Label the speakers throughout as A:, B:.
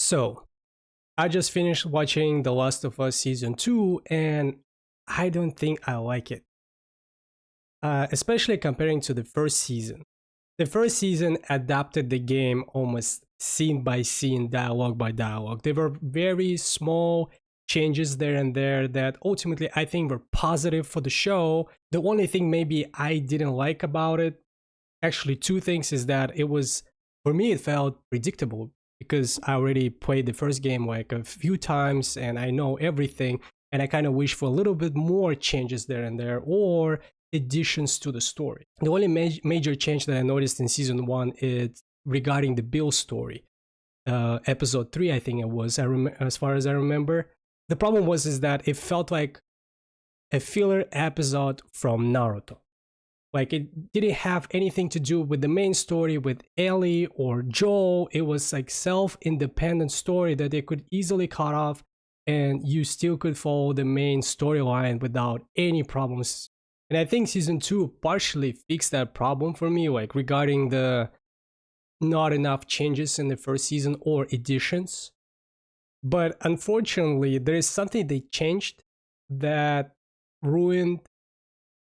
A: So, I just finished watching The Last of Us Season 2, and I don't think I like it. Especially comparing to the first season. The first season adapted the game almost scene by scene, dialogue by dialogue. There were very small changes there and there that ultimately I think were positive for the show. The only thing maybe I didn't like about it, actually two things, is that it was, for me, it felt predictable because I already played the first game like a few times and I know everything, and I kind of wish for a little bit more changes there and there, or additions to the story. The only major change that I noticed in season 1 is regarding the Bill story. Episode 3, I think it was, as far as I remember. The problem was is that it felt like a filler episode from Naruto. Like, it didn't have anything to do with the main story with Ellie or Joel. It was like self-independent story that they could easily cut off and you still could follow the main storyline without any problems. And I think season 2 partially fixed that problem for me, like regarding the not enough changes in the first season or additions. But unfortunately, there is something they changed that ruined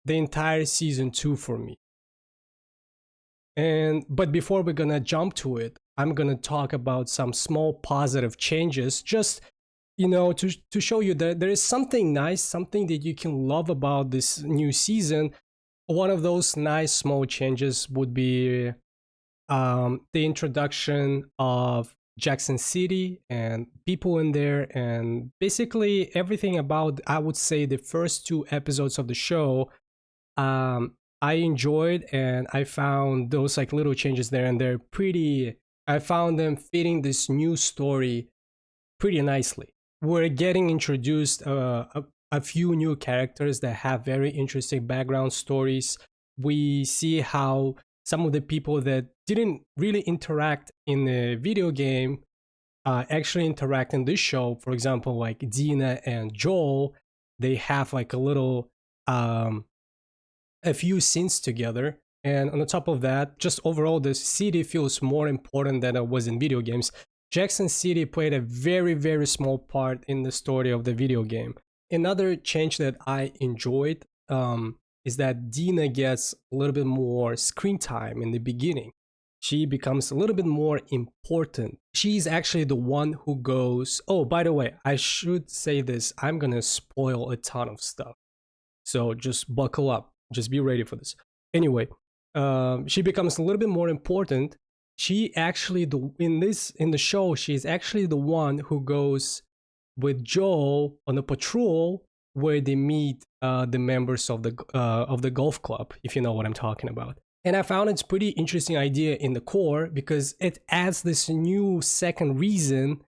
A: the entire season 2 for me. But before we're gonna jump to it, I'm gonna talk about some small positive changes, just to show you that there is something nice, something that you can love about this new season. One of those nice small changes would be the introduction of Jackson City and people in there, and basically everything about, I would say, the first 2 episodes of the show. I enjoyed, and I found those like little changes there, and they're pretty. I found them fitting this new story pretty nicely. We're getting introduced a few new characters that have very interesting background stories. We see how some of the people that didn't really interact in the video game actually interact in this show. For example, like Dina and Joel, they have like a few scenes together. And on the top of that, just overall, the city feels more important than it was in video games. Jackson City played a very, very small part in the story of the video game. Another change that I enjoyed is that Dina gets a little bit more screen time in the beginning. She becomes a little bit more important. She's actually the one who goes... Oh, by the way, I should say this. I'm going to spoil a ton of stuff. So just buckle up. Just be ready for this. Anyway, she becomes a little bit more important. She actually, in the show, she's actually the one who goes with Joel on a patrol where they meet the members of the golf club, if you know what I'm talking about. And I found it's pretty interesting idea in the core because it adds this new second reason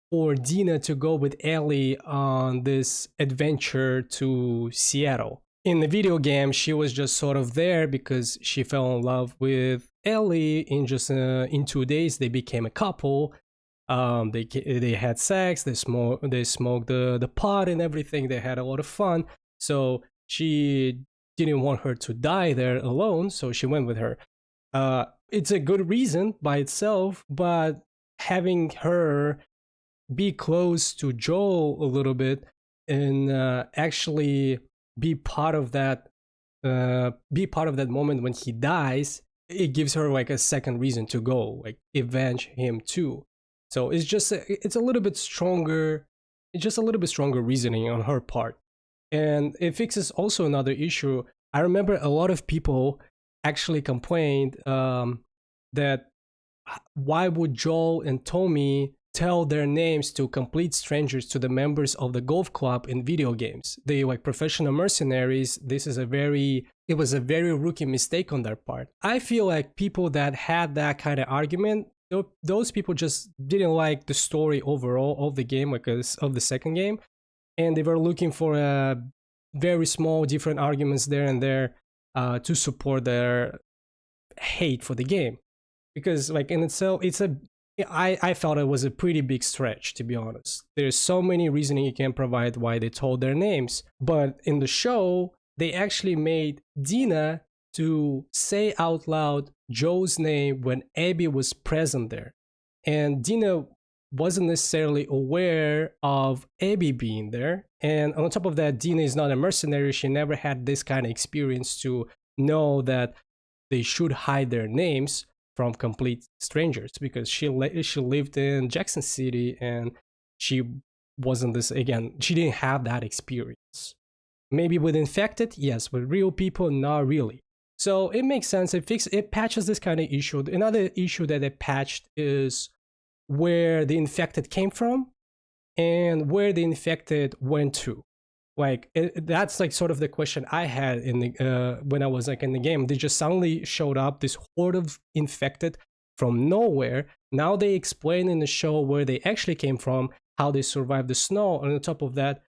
A: for Dina to go with Ellie on this adventure to Seattle. In the video game, she was just sort of there because she fell in love with Ellie. In 2 days, they became a couple. They had sex. They smoked the pot and everything. They had a lot of fun. So she didn't want her to die there alone, so she went with her. It's a good reason by itself, but having her be close to Joel a little bit and actually be part of that moment when he dies, it gives her like a second reason to go, like avenge him too. So it's a little bit stronger. It's just a little bit stronger reasoning on her part, and it fixes also another issue. I remember a lot of people actually complained that why would Joel and Tommy tell their names to complete strangers, to the members of the golf club in video games? They like professional mercenaries. It was a very rookie mistake on their part. I feel like people that had that kind of argument, those people just didn't like the story overall of the game, like of the second game, and they were looking for a very small different arguments there and there to support their hate for the game. Because like in itself, I felt it was a pretty big stretch, to be honest. There's so many reasoning you can provide why they told their names. But in the show, they actually made Dina to say out loud Joe's name when Abby was present there. And Dina wasn't necessarily aware of Abby being there. And on top of that, Dina is not a mercenary. She never had this kind of experience to know that they should hide their names from complete strangers, because she lived in Jackson City, and she wasn't this, again, she didn't have that experience. Maybe with infected, yes, with real people, not really. So it makes sense. It patches this kind of issue. Another issue that it patched is where the infected came from and where the infected went to. Like that's like sort of the question I had in the when I was like in the game. They just suddenly showed up, this horde of infected from nowhere. Now they explain in the show where they actually came from, how they survived the snow, and on top of that,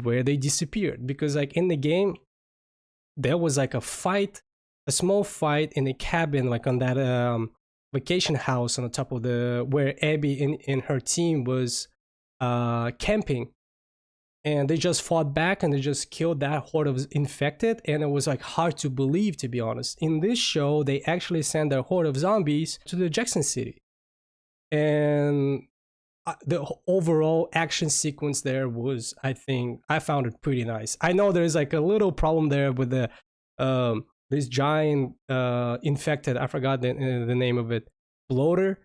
A: where they disappeared. Because like in the game, there was like a fight, a small fight in a cabin, like on that vacation house on the top of the where Abby in her team was camping, and they just fought back and they just killed that horde of infected, and it was like hard to believe, to be honest. In this show, they actually sent their horde of zombies to the Jackson City, and the overall action sequence there was, I think, I found it pretty nice. I know there's like a little problem there with the this giant infected, I forgot the name of it, bloater,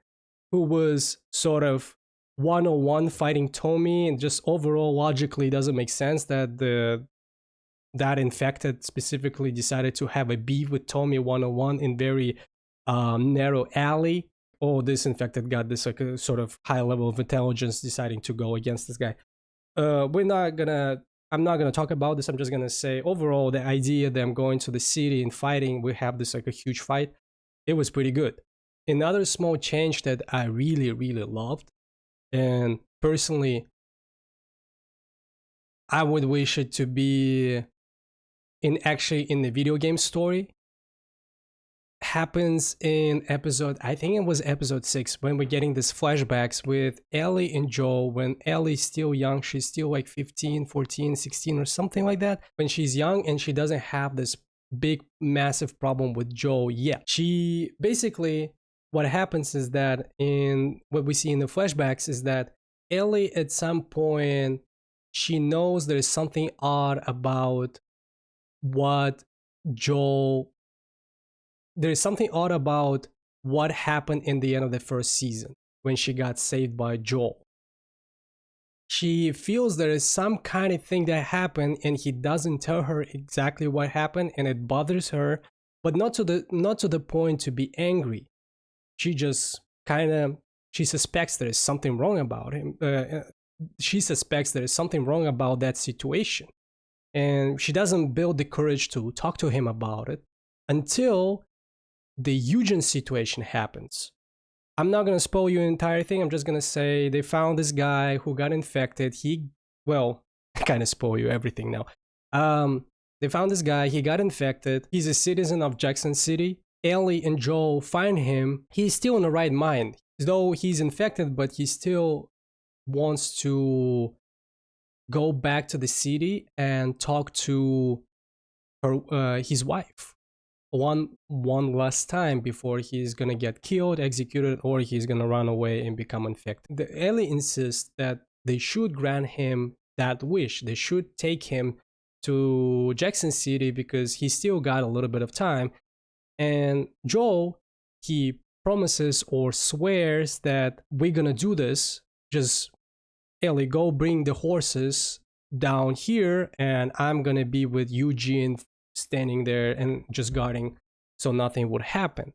A: who was sort of 101 fighting Tommy, and just overall logically doesn't make sense that that infected specifically decided to have a beef with Tommy 101 in very narrow alley. Oh, this infected got this like a sort of high level of intelligence deciding to go against this guy. I'm not gonna talk about this. I'm just gonna say overall the idea of them going to the city and fighting, we have this like a huge fight. It was pretty good. Another small change that I really loved, and personally I would wish it to be in the video game story, happens in episode, I think it was episode 6, when we're getting these flashbacks with Ellie and Joel. When Ellie's still young, she's still like 15, 14, 16 or something like that, when she's young, and she doesn't have this big massive problem with Joel yet. She basically, what happens is that in what we see in the flashbacks is that Ellie at some point, she knows there's something odd about what Joel there's something odd about what happened in the end of the first season when she got saved by Joel. She feels there is some kind of thing that happened, and he doesn't tell her exactly what happened, and it bothers her, but not to the point to be angry. She just kind of, she suspects there is something wrong about him. She suspects there is something wrong about that situation, and she doesn't build the courage to talk to him about it until the Eugen situation happens. I'm not gonna spoil you the entire thing. I'm just gonna say they found this guy who got infected. Well, I kind of spoil you everything now. They found this guy. He got infected. He's a citizen of Jackson City. Ellie and Joel find him. He's still in the right mind, though he's infected, but he still wants to go back to the city and talk to his wife one last time before he's gonna get killed, executed, or he's gonna run away and become infected. The Ellie insists that they should grant him that wish. They should take him to Jackson City because he still got a little bit of time. And Joel, he promises or swears that we're gonna do this. Just Ellie, go bring the horses down here, and I'm gonna be with Eugene standing there and just guarding so nothing would happen.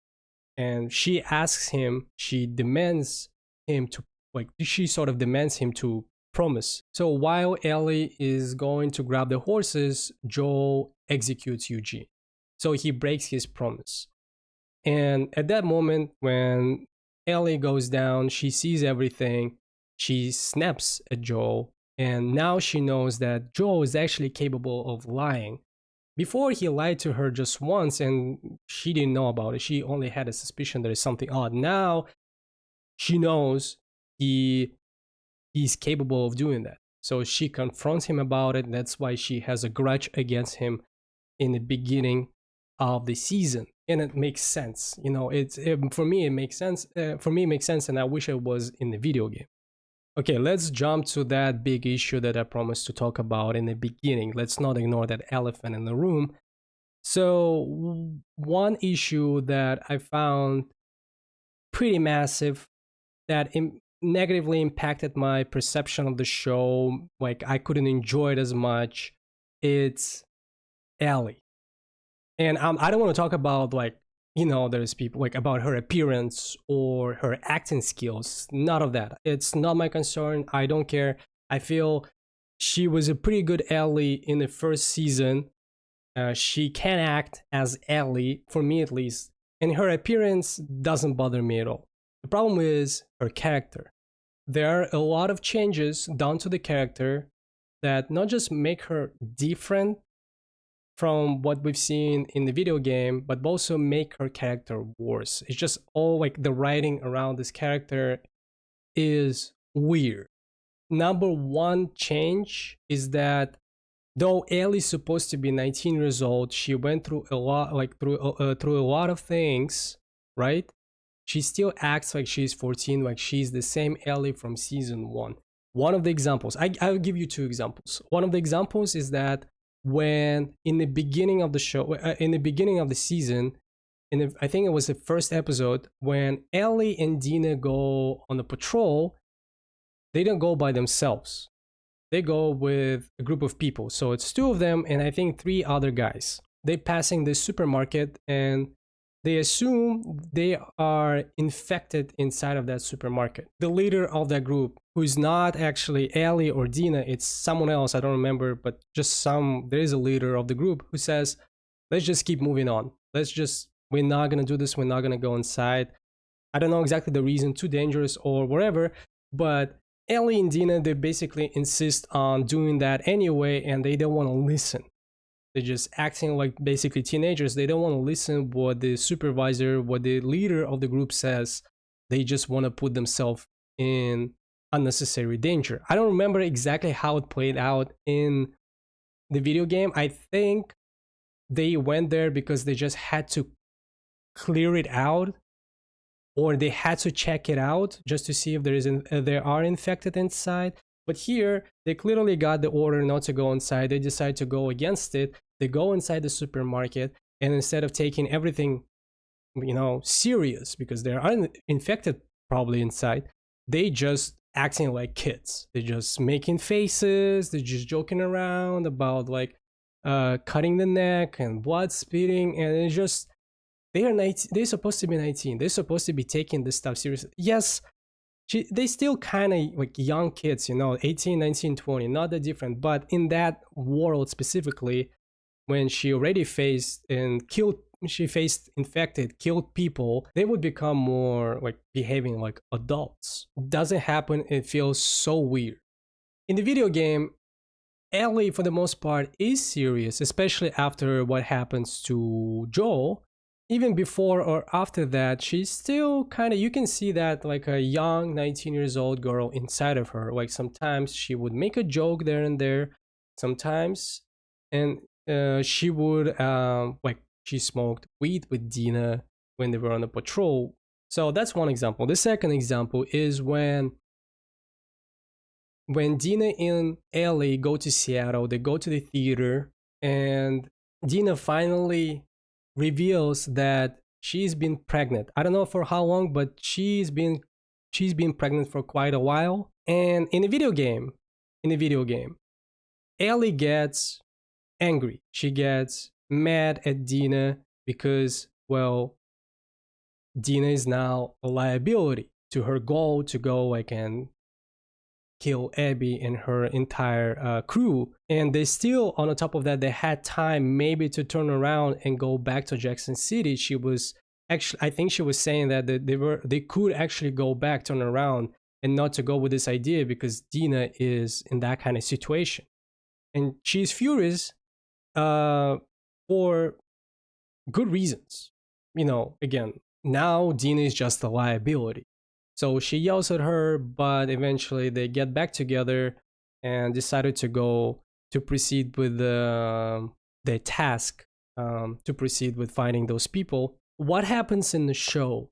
A: And she asks him, she demands him to, like, she sort of demands him to promise. So while Ellie is going to grab the horses, Joel executes Eugene. So he breaks his promise. And at that moment, when Ellie goes down, she sees everything, she snaps at Joel, and now she knows that Joel is actually capable of lying. Before, he lied to her just once and she didn't know about it. She only had a suspicion there is something odd. Now she knows he's capable of doing that. So she confronts him about it. That's why she has a grudge against him in the beginning of the season. And it makes sense. For me, it makes sense. For me, it makes sense, and I wish it was in the video game. Okay, let's jump to that big issue that I promised to talk about in the beginning. Let's not ignore that elephant in the room. So, one issue that I found pretty massive that negatively impacted my perception of the show, like I couldn't enjoy it as much, it's Ellie. And I don't want to talk about like, there's people like about her appearance or her acting skills. None of that. It's not my concern. I don't care. I feel she was a pretty good Ellie in the first season. She can act as Ellie, for me at least, and her appearance doesn't bother me at all. The problem is her character. There are a lot of changes done to the character that not just make her different from what we've seen in the video game, but also make her character worse. It's just all like the writing around this character is weird. Number one change is that though Ellie's supposed to be 19 years old, she went through a lot, like through a lot of things, right? She still acts like she's 14, like she's the same Ellie from season one. One of the examples, I'll give you two examples. One of the examples is that when in the beginning of the show, in the beginning of the season, I think it was the first episode, when Ellie and Dina go on a patrol, they don't go by themselves. They go with a group of people. So it's two of them and I think three other guys. They passing this supermarket and they assume they are infected inside of that supermarket. The leader of that group, who's not actually Ellie or Dina, it's someone else, I don't remember, but there is a leader of the group who says, let's just keep moving on. We're not gonna do this, we're not gonna go inside. I don't know exactly the reason, too dangerous or whatever, but Ellie and Dina, they basically insist on doing that anyway, and they don't want to listen. They're just acting like basically teenagers. They don't want to listen what the supervisor, what the leader of the group says. They just want to put themselves in unnecessary danger. I don't remember exactly how it played out in the video game. I think they went there because they just had to clear it out, or they had to check it out just to see if there are infected inside. But here, they clearly got the order not to go inside. They decide to go against it. They go inside the supermarket, and instead of taking everything, serious, because there are infected probably inside, they just acting like kids. They're just making faces. They're just joking around about like cutting the neck and blood spitting, and it's just they are 19. They're supposed to be 19. They're supposed to be taking this stuff seriously. Yes, they still kind of like young kids, 18, 19, 20, not that different. But in that world specifically, when she already faced infected, killed people, they would become more like behaving like adults. Doesn't happen. It feels so weird. In the video game, Ellie, for the most part, is serious, especially after what happens to Joel. Even before or after that, she's still kind of, you can see that like a young 19 years old girl inside of her. Like sometimes she would make a joke there and there, sometimes, and she would, like she smoked weed with Dina when they were on a patrol. So that's one example. The second example is when Dina and Ellie go to Seattle, they go to the theater, and Dina finally reveals that she's been pregnant. I don't know for how long, but she's been pregnant for quite a while. And in the video game, Ellie gets angry. She gets mad at Dina because, well, Dina is now a liability to her goal to go like and kill Abby and her entire crew. And they still, on the top of that, they had time maybe to turn around and go back to Jackson City. She was actually, I think she was saying that they could actually go back, turn around, and not to go with this idea because Dina is in that kind of situation. And she's furious for good reasons. Again, now Dina is just a liability. So she yells at her, but eventually they get back together and decided to go to proceed with their task, to proceed with finding those people. What happens in the show?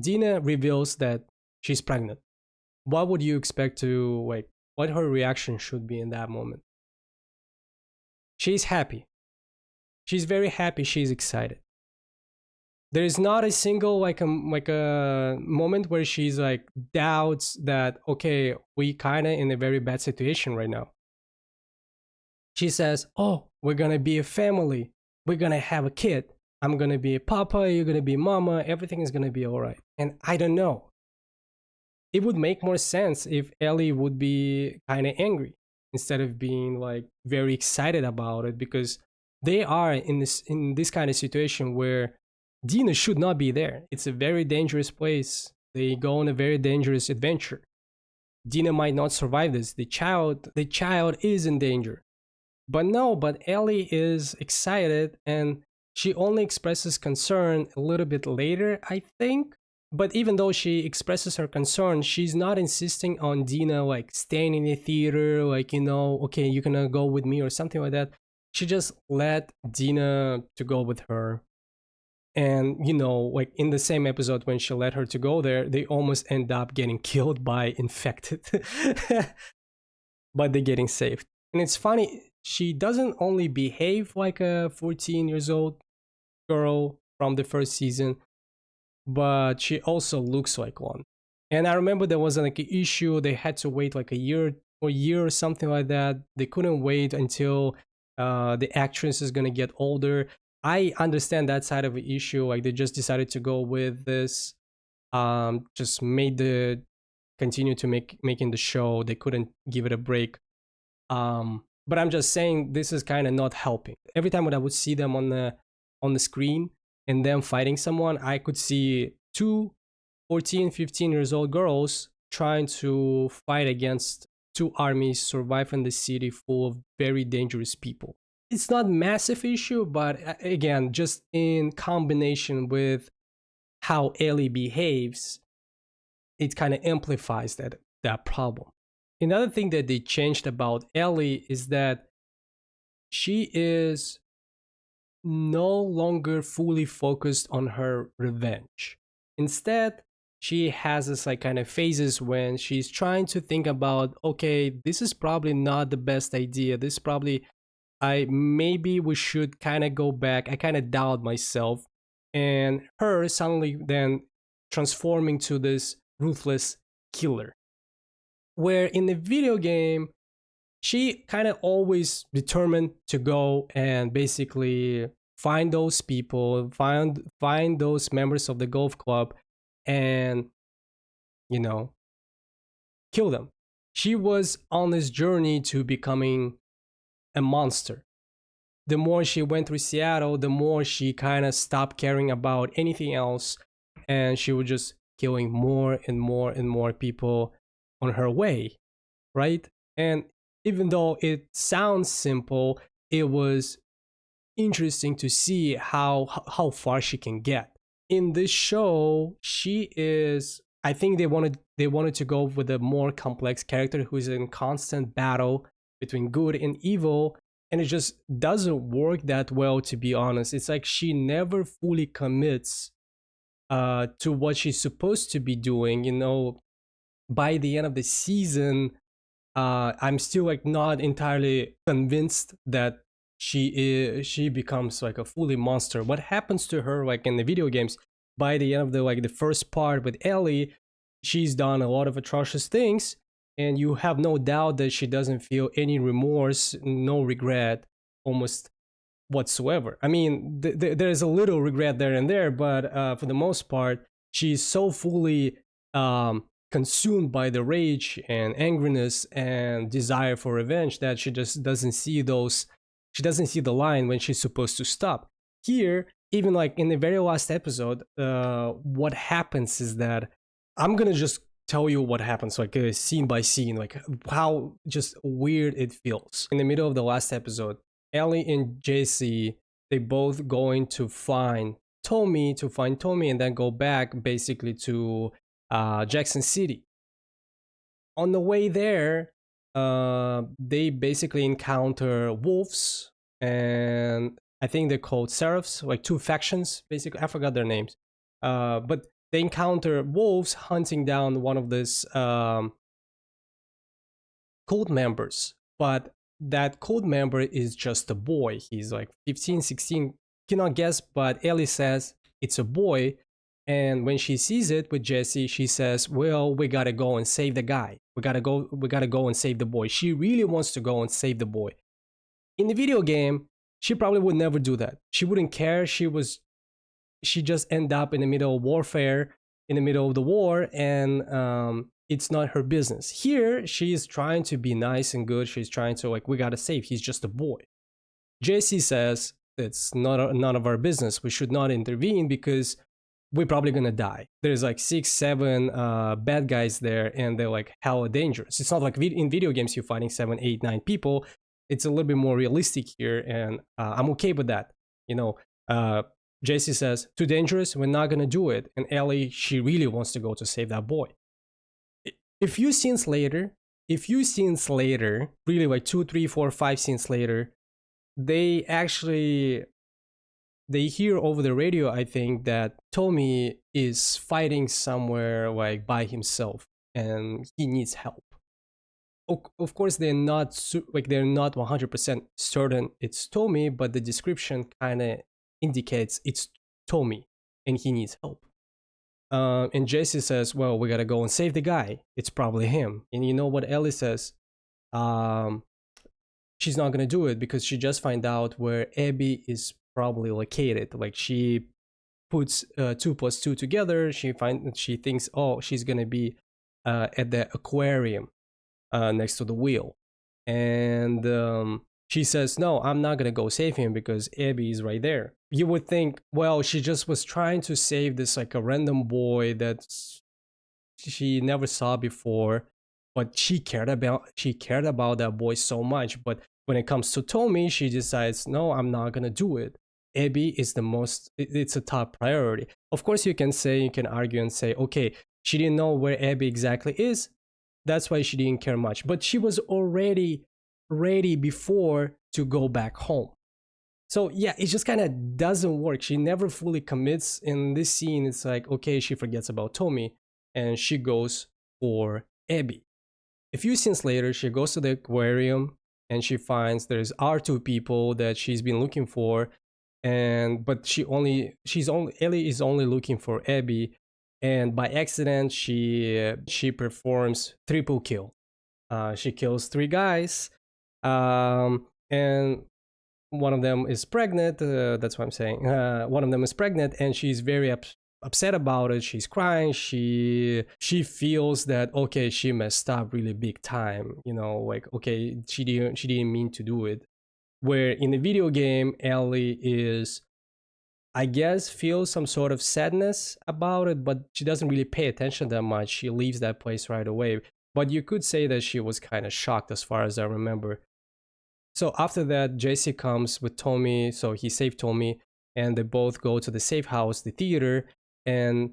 A: Dina reveals that she's pregnant. what would you expect to like? What her reaction should be in that moment? She's happy. She's very happy. She's excited. There is not a single like a moment where she's like doubts that okay, we kind of in a very bad situation right now. She says, "Oh, we're gonna be a family. We're gonna have a kid. I'm gonna be a papa. You're gonna be mama. Everything is gonna be all right." And I don't know. It would make more sense if Ellie would be kind of angry instead of being like very excited about it, because they are in this kind of situation where Dina should not be there. It's a very dangerous place. They go on a very dangerous adventure. Dina might not survive this. The child is in danger. But no, but Ellie is excited and she only expresses concern a little bit later, I think. But even though she expresses her concern, she's not insisting on Dina like staying in the theater, like, okay, you're gonna go with me or something like that. She just let Dina to go with her. And like in the same episode when she let her to go there, they almost end up getting killed by infected. But they're getting saved. And it's funny, she doesn't only behave like a 14 years old girl from the first season, but she also looks like one. And I remember there was like an issue, they had to wait like a year or something like that. They couldn't wait until the actress is gonna get older. I understand that side of the issue, like they just decided to go with this, just made the continue to making the show. They couldn't give it a break. But I'm just saying this is kind of not helping. Every time when I would see them on the screen and them fighting someone, I could see two 14, 15 years old girls trying to fight against two armies, survive in the city full of very dangerous people. It's not massive issue, but again, just in combination with how Ellie behaves, it kind of amplifies that problem. Another thing that they changed about Ellie is that she is no longer fully focused on her revenge. Instead, she has this like kind of phases when she's trying to think about, okay, this is probably not the best idea. This probably I maybe we should kind of go back. I kind of doubt myself, and her suddenly then transforming to this ruthless killer. Where in the video game, she kind of always determined to go and basically find those people, find those members of the golf club, and you know kill them. She was on this journey to becoming a monster. The more she went through Seattle, the more she kind of stopped caring about anything else, and she was just killing more and more and more people on her way, right? And even though it sounds simple, it was interesting to see how far she can get. In this show, she is, I think they wanted to go with a more complex character who's in constant battle between good and evil, and it just doesn't work that well, to be honest. It's like she never fully commits to what she's supposed to be doing. By the end of the season, I'm still like not entirely convinced that she becomes like a fully monster. What happens to her like in the video games? By the end of the first part with Ellie, she's done a lot of atrocious things, and you have no doubt that she doesn't feel any remorse, no regret, almost whatsoever. I mean, there's a little regret there and there, but for the most part, she's so fully consumed by the rage and angriness and desire for revenge that she just doesn't see those. She doesn't see the line when she's supposed to stop. Here, even like in the very last episode, what happens is that I'm gonna just tell you what happens, like scene by scene, like how just weird it feels. In the middle of the last episode, Ellie and Jesse, they both going to find Tommy, and then go back basically to Jackson City. On the way there, they basically encounter wolves, and I think they're called seraphs, like two factions. Basically, I forgot their names, but they encounter wolves hunting down one of this cult members, but that cult member is just a boy. He's like 15, 16, cannot guess, but Ellie says it's a boy. And when she sees it with Jesse, she says, well, we gotta go and save the guy. We gotta go and save the boy. She really wants to go and save the boy. In the video game, she probably would never do that. She wouldn't care. She just end up in the middle of warfare, in the middle of the war, and it's not her business. Here, she's trying to be nice and good. She's trying to like, we gotta save. He's just a boy. JC says it's not none of our business. We should not intervene because we're probably gonna die. There's like 6, 7 bad guys there, and they're like hella dangerous. It's not like in video games you're fighting 7, 8, 9 people. It's a little bit more realistic here, and I'm okay with that. You know, JC says too dangerous. We're not gonna do it. And Ellie, she really wants to go to save that boy. A few scenes later, really like 2, 3, 4, 5 scenes later, they hear over the radio, I think, that Tommy is fighting somewhere like by himself and he needs help. Of course, they're not 100% certain it's Tommy, but the description kind of indicates it's Tommy and he needs help. And Jesse says, well, we gotta go and save the guy. It's probably him. And you know what Ellie says? She's not gonna do it because she just find out where Abby is probably located. Like she puts 2 plus 2 together. She thinks, oh, she's gonna be at the aquarium next to the wheel, and she says, no, I'm not gonna go save him because Abby is right there. You would think, well, she just was trying to save this like a random boy that she never saw before, but she cared about that boy so much. But when it comes to Tommy, she decides, no, I'm not gonna do it. Abby is it's a top priority. Of course, you can argue and say, okay, she didn't know where Abby exactly is. That's why she didn't care much. But she was already ready before to go back home. So yeah, it just kind of doesn't work. She never fully commits. In this scene, it's like, okay, she forgets about Tommy and she goes for Abby. A few scenes later, she goes to the aquarium and she finds there's R2 people that she's been looking for, but Ellie is only looking for Abby, and by accident she performs triple kill. She kills 3 guys, and one of them is pregnant. That's what I'm saying. One of them is pregnant, and she's very upset about it. She's crying. She feels that, okay, she messed up really big time. You know, like, okay, she didn't mean to do it. Where in the video game, Ellie is, I guess, feels some sort of sadness about it, but she doesn't really pay attention that much. She leaves that place right away. But you could say that she was kind of shocked, as far as I remember. So after that, JC comes with Tommy, so he saved Tommy, and they both go to the safe house, the theater, and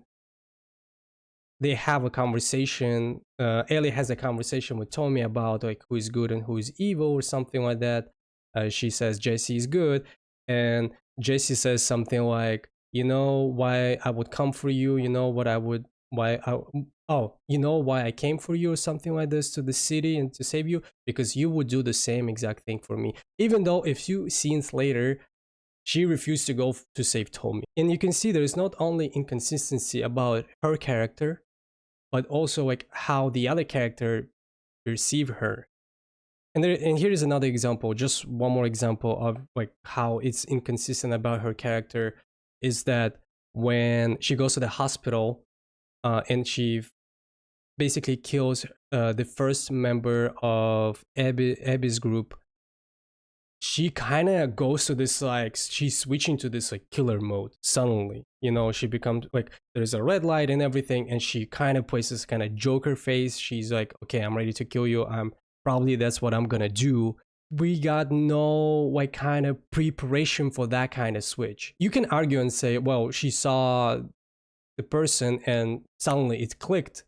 A: they have a conversation. Ellie has a conversation with Tommy about like who is good and who is evil or something like that. She says JC is good, and JC says something like, you know why I would come for you, you know what I would, you know why I came for you or something like this to the city and to save you, because you would do the same exact thing for me. Even though a few scenes later, she refused to go to save Tommy. And you can see there's not only inconsistency about her character, but also like how the other character perceive her. And here is another example, just one more example of like how it's inconsistent about her character, is that when she goes to the hospital and she basically kills the first member of Abby's group, she kind of goes to this like, she's switching to this like killer mode suddenly. You know, she becomes like, there's a red light and everything, and she kind of plays this kind of Joker face. She's like, okay, I'm ready to kill you. Probably that's what I'm gonna do. We got no like kind of preparation for that kind of switch. You can argue and say, well, she saw the person and suddenly it clicked.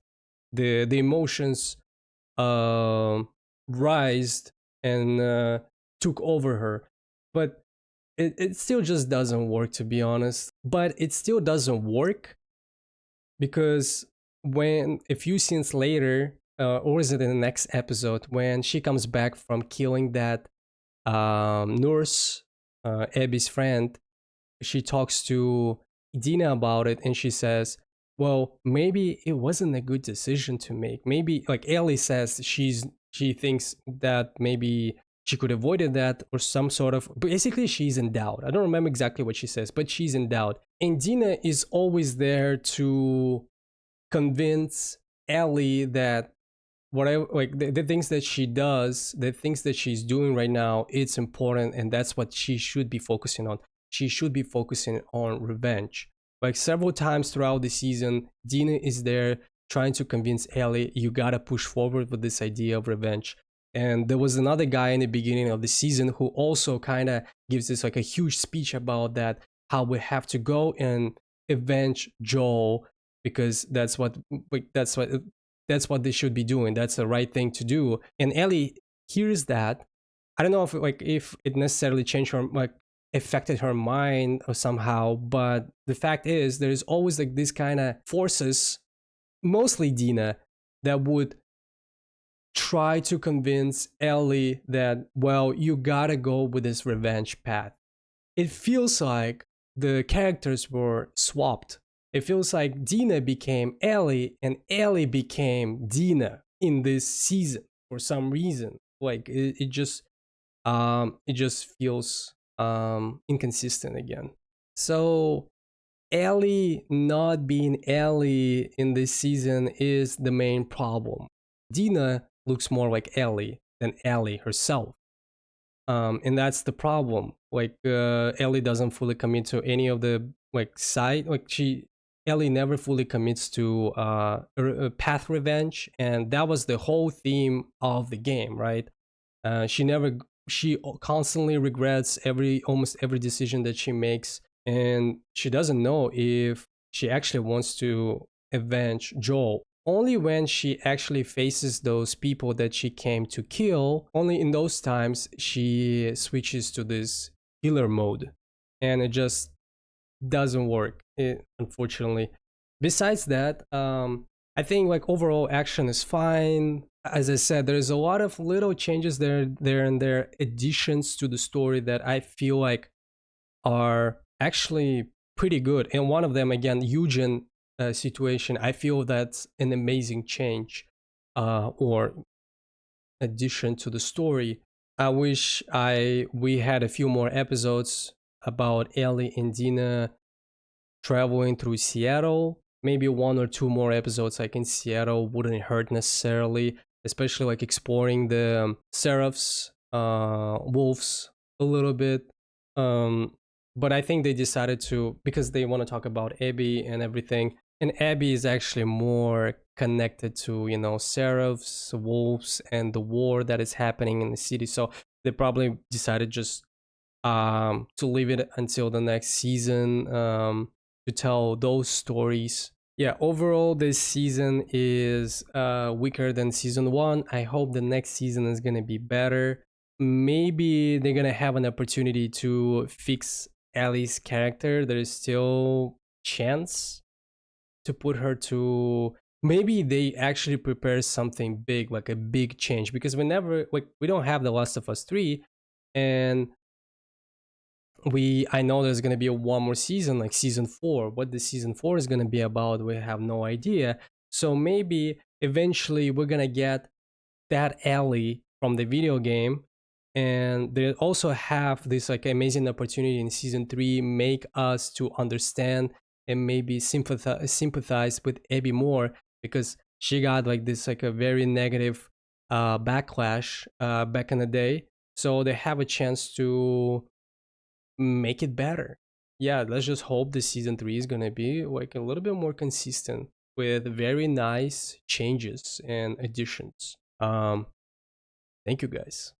A: The emotions rised and took over her. But it still just doesn't work, to be honest. But it still doesn't work because when a few scenes later, or is it in the next episode when she comes back from killing that nurse, Abby's friend. She talks to Dina about it, and she says, well, maybe it wasn't a good decision to make. Maybe, like Ellie says, she thinks that maybe she could have avoided that, or some sort of, basically she's in doubt. I don't remember exactly what she says, but she's in doubt. And Dina is always there to convince Ellie that whatever, like the things that she does, the things that she's doing right now, it's important, and that's what she should be focusing on. She should be focusing on revenge. Like several times throughout the season, Dina is there trying to convince Ellie, you gotta push forward with this idea of revenge. And there was another guy in the beginning of the season who also kind of gives this like a huge speech about that, how we have to go and avenge Joel, because that's what they should be doing. That's the right thing to do. And Ellie hears that. I don't know if it necessarily changed her, like affected her mind or somehow, but the fact is there's always like this kind of forces, mostly Dina, that would try to convince Ellie that, well, you gotta go with this revenge path. It feels like the characters were swapped. It feels like Dina became Ellie and Ellie became Dina in this season for some reason. Like it just feels inconsistent again. So Ellie not being Ellie in this season is the main problem. Dina looks more like Ellie than Ellie herself. And that's the problem. Like Ellie doesn't fully commit to any of the like side. Ellie never fully commits to path revenge, and that was the whole theme of the game, right? She constantly regrets almost every decision that she makes, and she doesn't know if she actually wants to avenge Joel. Only when she actually faces those people that she came to kill, only in those times she switches to this healer mode, and it just doesn't work, unfortunately. Besides that, I think like overall action is fine. As I said, there's a lot of little changes there and there, additions to the story that I feel like are actually pretty good. And one of them, again, Eugen situation, I feel that's an amazing change or addition to the story. I wish we had a few more episodes about Ellie and Dina traveling through Seattle. Maybe one or two more episodes like in Seattle wouldn't hurt necessarily, especially like exploring the Seraphs, wolves a little bit. But I think they decided to, because they want to talk about Abby and everything. And Abby is actually more connected to, Seraphs, wolves, and the war that is happening in the city. So they probably decided just to leave it until the next season to tell those stories. Yeah, overall, this season is weaker than season one. I hope the next season is gonna be better. Maybe they're gonna have an opportunity to fix Ellie's character. There is still chance to put her to, maybe they actually prepare something big, like a big change, because we don't have The Last of Us 3, and I know there's going to be one more season, like season 4. What the season 4 is going to be about, we have no idea. So maybe eventually we're going to get that Ellie from the video game, and they also have this like amazing opportunity in season 3, make us to understand and maybe sympathize with Abby more, because she got like this like a very negative backlash back in the day. So they have a chance to make it better. Yeah, let's just hope the season 3 is gonna be like a little bit more consistent with very nice changes and additions. Thank you guys.